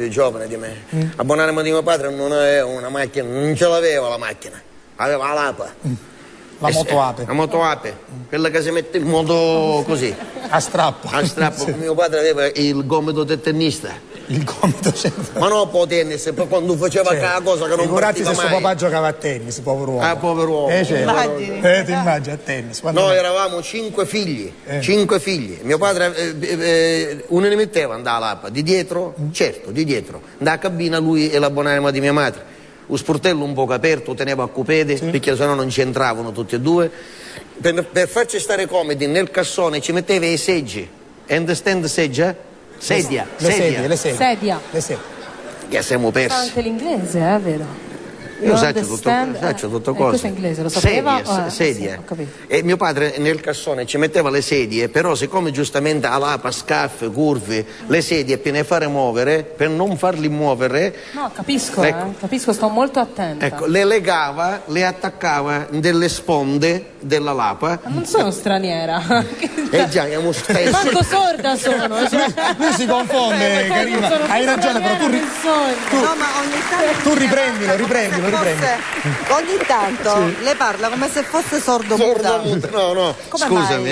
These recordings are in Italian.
più giovane di me. A buonanima di mio padre non aveva una macchina, non ce l'aveva la macchina, aveva la lapa. La motoape. La motoape, quella che si mette in moto così. A strappo. A strappo. Mio padre aveva il gomito del tennista. Il gomito sempre. Ma no, po' tennis, poi quando faceva quella cosa che non figurati partiva se mai. suo papà giocava a tennis, povero uomo. Ah, povero uomo. Immagini. Ti immagini a tennis. Noi eravamo 5 figli, 5 figli. Mio padre uno ne metteva, andava all'Apa, di dietro, certo, di dietro. Andava a cabina lui e la buonanima di mia madre. Lo sportello un poco aperto, teneva a cupede, perché sennò non ci entravano tutti e due. Per farci stare comodi nel cassone ci metteva i seggi. Understand seggia? Sedia. Le sedie. Che siamo persi. Anche l'inglese, vero? Io faccio tutto cosa. Questo è inglese, lo sapeva? Sedie. Ho capito. E mio padre nel cassone ci metteva le sedie, però siccome giustamente a lapa, scaffe, curve, le sedie per ne fare muovere, per non farli muovere... No, capisco, ecco, capisco, sto molto attenta. Ecco, le legava, le attaccava delle sponde della lapa. Ma non sono straniera. Già, siamo stessi. Manco sorda sono. Cioè... Lui si confonde, Karina. Hai ragione, però tu no, ma ogni tanto tu riprendilo. Ogni tanto le parla come se fosse sordo-muta. No. Come Scusami,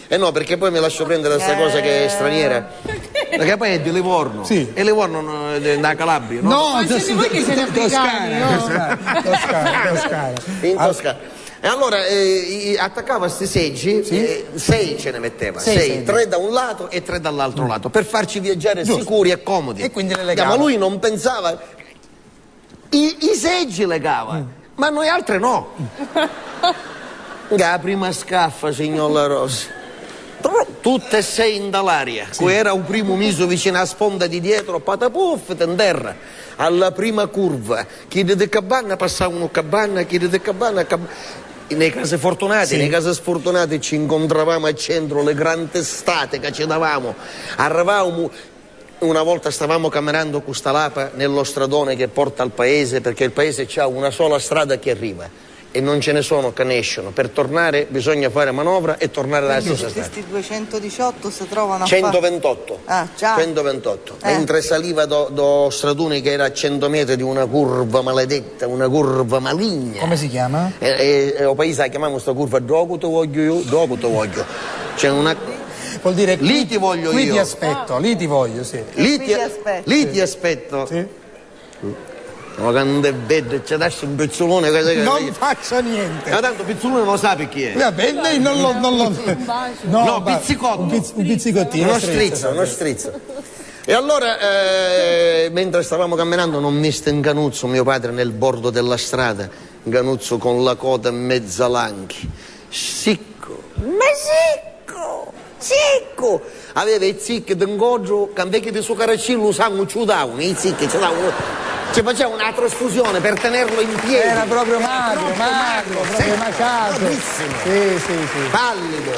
mai? No, perché poi me lascio prendere questa cosa che è straniera. Perché poi è di Livorno. Sì. E Livorno è da Calabria, no? No, ma siete voi che siete africani, Toscana. In Toscana. E allora attaccava questi seggi, 6 ce ne metteva, 6, 3 da un lato e 3 dall'altro lato, per farci viaggiare sicuri e comodi. E quindi le legava. Ma lui non pensava, i seggi legava, ma noi altre no. La prima scaffa, signor La Rosa, tutte e 6 in dall'aria. Era un primo miso vicino alla sponda di dietro, patapuff, in terra. Alla prima curva, chi di cabana passavano cabana, chi di cabana. Nei casi fortunati, nei casi sfortunati ci incontravamo al centro, le grandi testate che ci davamo. Arrivavamo, una volta stavamo camminando questa lapa nello stradone che porta al paese, perché il paese ha una sola strada che arriva e non ce ne sono che ne escono. Per tornare bisogna fare manovra e tornare dalla stessa strada. Questi 218 si trovano a 128. già. 128. Mentre saliva do stradone che era a 100 metri di una curva maledetta, una curva maligna. Come si chiama? O paese la chiamiamo questa curva dopo te voglio io, dopo te voglio. C'è una... Vuol dire lì ti voglio qui io. Ti aspetto, lì ti voglio, sì. Lì ti aspetto. Sì. Ma quando è bello, ci lascia un pizzolone che... Non faccio niente. Ma tanto pizzolone lo sa chi è. Vabbè, lei non lo... No, pizzicotto. Un pizzicottino. Uno strizzo. E allora, mentre stavamo camminando, non mista in Canuzzo, mio padre nel bordo della strada, Canuzzo con la coda in mezzo all'anchi. Sicco, secco! Aveva i zicchi d'ingoggio, che invece di suo caracillo usavano ciudavano, i zicchi ci davano... Ci faceva una trasfusione per tenerlo in piedi. Era proprio magro, proprio maciato. Sì. Pallido.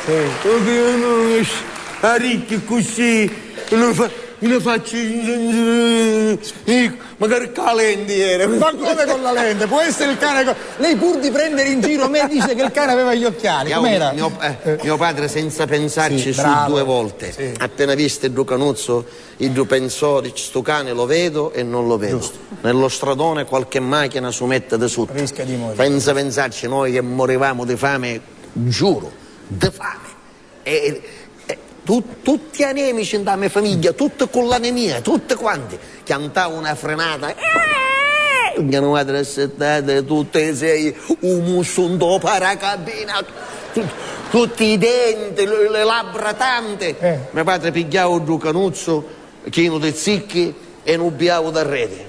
Sì. A ricchi così, ne faccio... magari con la lente era. Ma come con la lente? Può essere il cane... Lei pur di prendere in giro me dice che il cane aveva gli occhiali. Com'era? Mio padre senza pensarci su bravo. 2 volte. Sì. Appena visto il Canuzzo, il pensò, sto cane lo vedo e non lo vedo. Giusto. Nello stradone qualche macchina su mette da sotto. Rischia di morire. Senza pensarci noi che morivamo di fame, giuro, di fame. Tutti anemici nella mia famiglia, tutti con l'anemia, tutti quanti. Cantavo una frenata. Mia madre assettate, tutte e 6, un mussundo paracabina, tutti i denti, le labbra tante. Mio padre pigliava un Canuzzo, chino di zicchi e nubiavo da rete.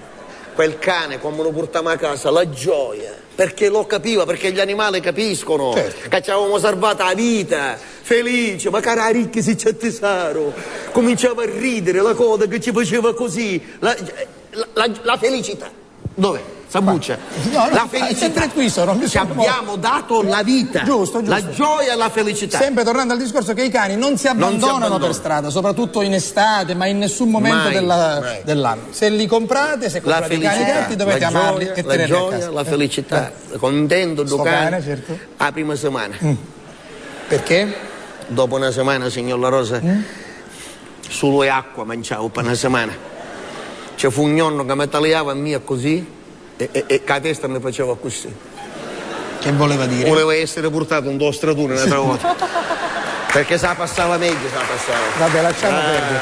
Quel cane, come lo portavamo a casa, la gioia, perché lo capiva, perché gli animali capiscono, che ci avevamo salvato la vita, felice, ma cara ricchi si c'è tesoro, cominciava a ridere la coda che ci faceva così, la felicità. Dov'è? Sambuccia. No, la felicità. Sempre qui sono. Ci abbiamo dato la vita. Giusto. La gioia e la felicità. Sempre tornando al discorso che i cani non si abbandonano per strada, soprattutto in estate, ma in nessun momento dell'anno. Se li comprate, se comprate i cani gatti, dovete amarli e tenerli a casa. La gioia, la felicità. Contento di cane, certo. La prima settimana. Perché? Dopo una settimana, signor La Rosa, solo acqua mangiavo per una settimana. C'è fu un nonno che mi tagliava a me così e che la testa mi faceva così. Che voleva dire? Voleva essere portato in due strature un'altra volta. Perché se la passava meglio, se la passava. Vabbè, lasciamo perdere.